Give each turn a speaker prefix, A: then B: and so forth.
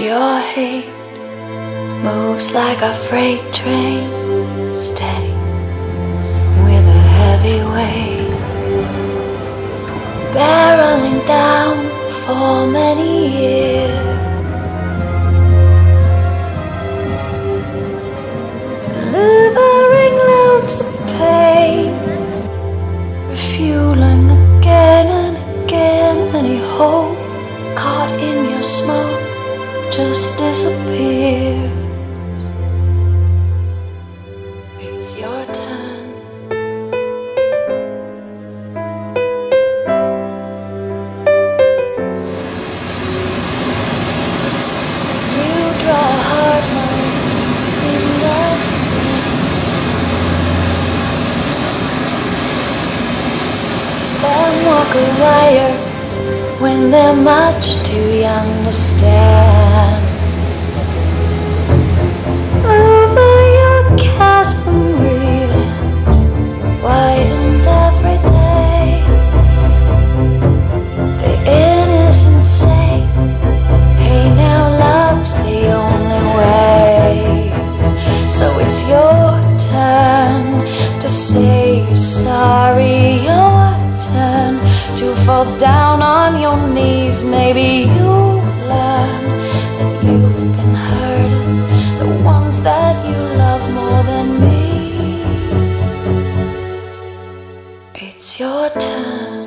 A: Your hate moves like a freight train, steady with a heavy weight, barreling down for many years, delivering loads of pain, refueling again and again. Any hope caught in your smoke just disappears. It's your turn. You draw a hard line in the sand, then walk a wire when they're much too young to stand. Over your chasm reach widens every day. The innocent say, hey now love's the only way. So it's your turn to say you're sorry, your turn to fall down on your knees. Maybe you'll learn that you've been hurting the ones that you love more than me. It's your turn.